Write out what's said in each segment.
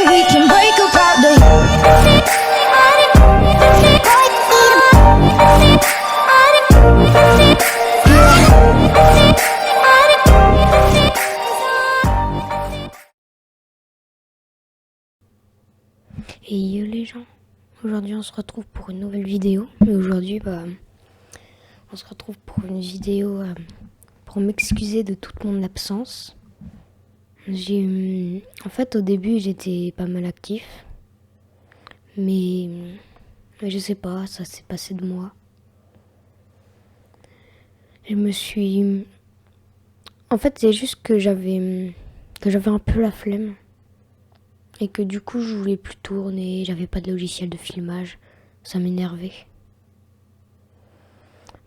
we can break apart the Et yo les gens, aujourd'hui on se retrouve pour une nouvelle vidéo. Et aujourd'hui on se retrouve pour une vidéo pour m'excuser de toute mon absence. En fait au début j'étais pas mal actif, mais je sais pas, ça s'est passé de moi. En fait c'est juste que j'avais un peu la flemme. Et que du coup je voulais plus tourner, j'avais pas de logiciel de filmage, ça m'énervait.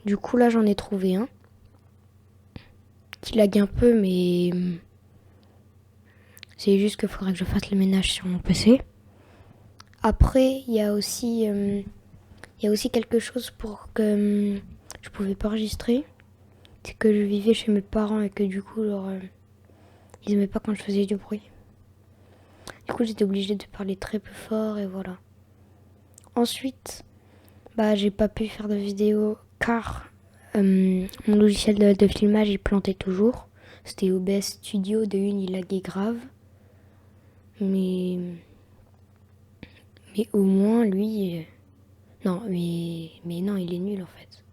Du coup là j'en ai trouvé un qui lag un peu, mais c'est juste qu'il faudrait que je fasse le ménage sur mon PC. Après il y a aussi quelque chose pour que je pouvais pas enregistrer, c'est que je vivais chez mes parents et que du coup ils aimaient pas quand je faisais du bruit. Du coup j'étais obligée de parler très peu fort et voilà. Ensuite, j'ai pas pu faire de vidéo car mon logiciel de filmage il plantait toujours. C'était OBS Studio, de une il laguait grave. Mais au moins lui... non, mais non, il est nul en fait.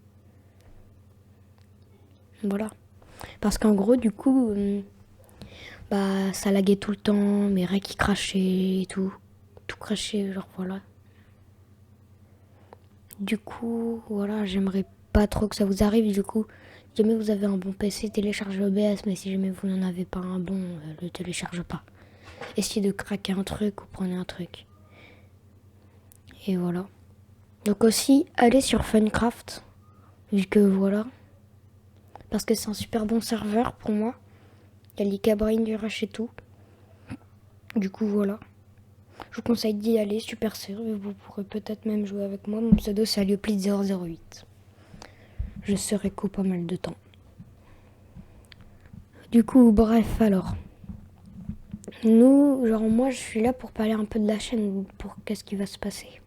Voilà. Parce qu'en gros, du coup, ça laguait tout le temps, mes recs qui crachaient et tout. Tout crachait, genre voilà. Du coup, voilà, j'aimerais pas trop que ça vous arrive. Du coup, si jamais vous avez un bon PC, téléchargez OBS, mais si jamais vous n'en avez pas un bon, le télécharge pas. Essayez de craquer un truc ou prenez un truc. Et voilà. Donc aussi, allez sur Funcraft, vu que voilà. Parce que c'est un super bon serveur pour moi. Il y a l'Icabrain du Rush et tout. Du coup, voilà. Je vous conseille d'y aller, super serveur. Vous pourrez peut-être même jouer avec moi. Mon pseudo, c'est Alioplit008. Je serai qu'au pas mal de temps. Du coup, bref, alors. Moi, je suis là pour parler un peu de la chaîne, pour qu'est-ce qui va se passer.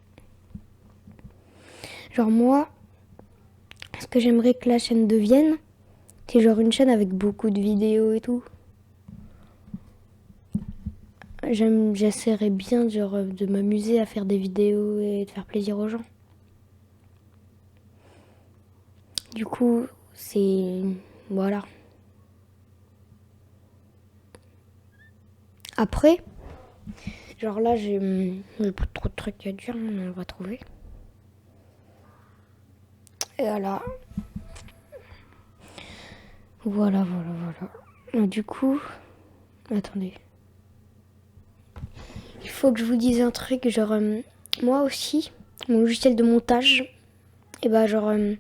Moi, ce que j'aimerais que la chaîne devienne, c'est une chaîne avec beaucoup de vidéos et tout. J'essaierais bien de m'amuser à faire des vidéos et de faire plaisir aux gens. Du coup, c'est... voilà. Après, là, j'ai plus trop de trucs à dire, mais on va trouver. Et voilà. Voilà. Du coup, attendez. Il faut que je vous dise un truc, moi aussi, mon logiciel de montage, le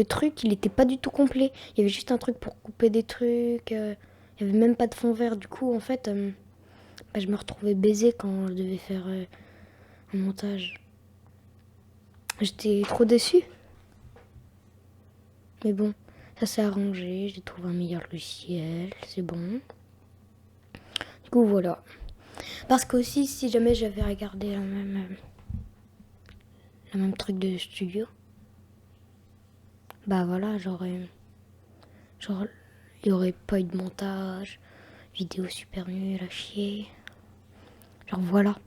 truc, il était pas du tout complet. Il y avait juste un truc pour couper des trucs, il y avait même pas de fond vert. Du coup, en fait, je me retrouvais baisée quand je devais faire un montage. J'étais trop déçue. Mais bon, ça s'est arrangé, j'ai trouvé un meilleur logiciel, c'est bon. Du coup, voilà. Parce qu'aussi, si jamais j'avais regardé le même truc de studio, voilà, il y aurait pas eu de montage, vidéo super nulle à chier. Voilà,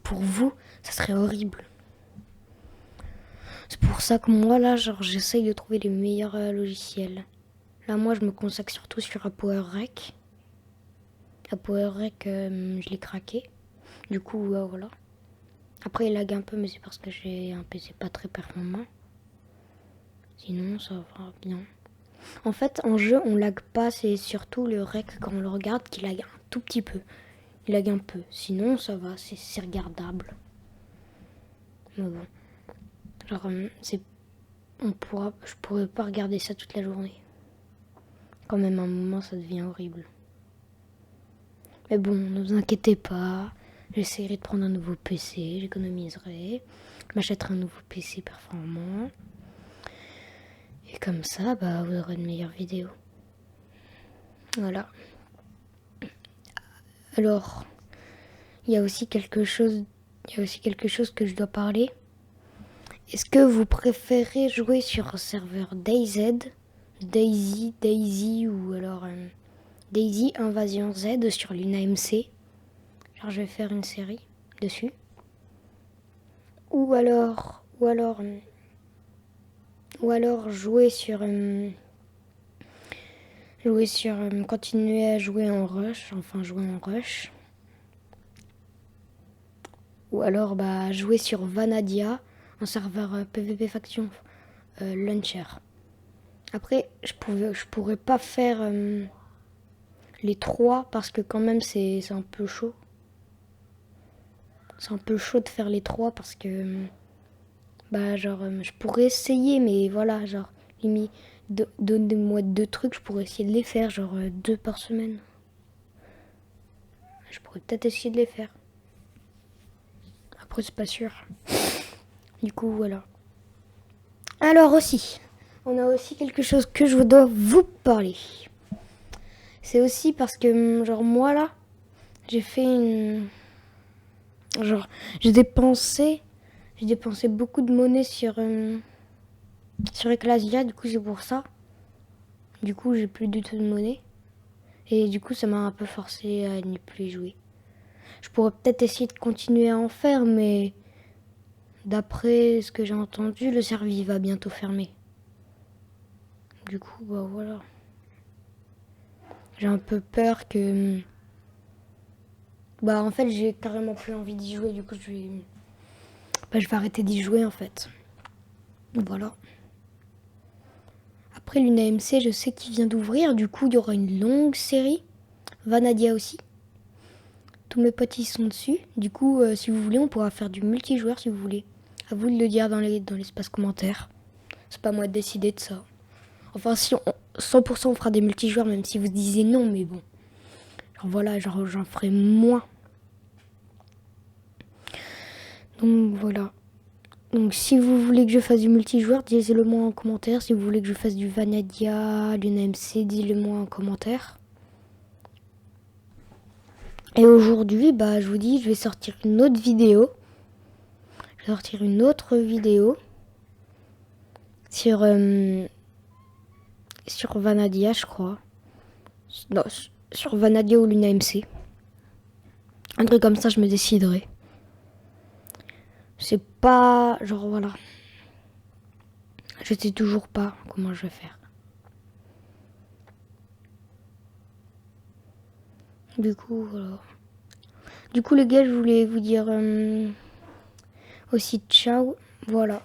pour vous, ça serait horrible. C'est pour ça que moi, là, j'essaye de trouver les meilleurs logiciels. Là, moi, je me consacre surtout sur ApowerRec. ApowerRec, je l'ai craqué. Du coup, voilà. Après, il lag un peu, mais c'est parce que j'ai un PC pas très performant. Sinon, ça va bien. En fait, en jeu, on lag pas. C'est surtout le rec, quand on le regarde, qui lag un tout petit peu. Il lag un peu. Sinon, ça va, c'est regardable. Mais bon. Je pourrais pas regarder ça toute la journée. Quand même, à un moment, ça devient horrible. Mais bon, ne vous inquiétez pas. J'essaierai de prendre un nouveau PC, j'économiserai. Je m'achèterai un nouveau PC performant. Et comme ça, vous aurez de meilleures vidéos. Voilà. Alors, il y a aussi quelque chose que je dois parler. Est-ce que vous préférez jouer sur un serveur Daisy ou alors Daisy Invasion Z sur Luna MC? Genre je vais faire une série dessus. Ou alors continuer à jouer en rush, Ou alors jouer sur Vanadia, un serveur PvP Faction Launcher. Après, je pourrais pas faire les trois parce que quand même c'est un peu chaud. C'est un peu chaud de faire les trois parce que je pourrais essayer, mais voilà, genre limite donnez-moi 2 trucs, je pourrais essayer de les faire, genre 2 par semaine. Je pourrais peut-être essayer de les faire. Après c'est pas sûr. Du coup voilà. Alors aussi, on a aussi quelque chose que je dois vous parler. C'est aussi parce que genre moi là, j'ai fait une... Genre j'ai dépensé beaucoup de monnaie sur Ecclasia, du coup c'est pour ça. Du coup j'ai plus du tout de monnaie. Et du coup ça m'a un peu forcé à n'y plus y jouer. Je pourrais peut-être essayer de continuer à en faire, mais d'après ce que j'ai entendu, le serveur va bientôt fermer. Du coup, voilà. J'ai un peu peur que... en fait, j'ai carrément plus envie d'y jouer, du coup, je vais arrêter d'y jouer, en fait. Voilà. Après, Luna MC, je sais qu'il vient d'ouvrir, du coup, il y aura une longue série. Vanadia aussi. Tous mes potes, ils sont dessus. Du coup, si vous voulez, on pourra faire du multijoueur, si vous voulez. À vous de le dire dans l'espace commentaire. C'est pas moi de décider de ça. Enfin, si 100% on fera des multijoueurs, même si vous disiez non, mais bon. Voilà, j'en ferai moins. Donc voilà. Donc si vous voulez que je fasse du multijoueur, dites-le moi en commentaire. Si vous voulez que je fasse du Vanadia, du NMC, dites-le moi en commentaire. Et aujourd'hui, je vous dis, je vais sortir une autre vidéo. Je vais sortir une autre vidéo sur Vanadia, je crois. Non, sur Vanadia ou Luna MC. Un truc comme ça, je me déciderai. C'est pas... Genre, voilà. Je sais toujours pas comment je vais faire. Du coup, voilà. Du coup, les gars, je voulais vous dire aussi ciao. Voilà.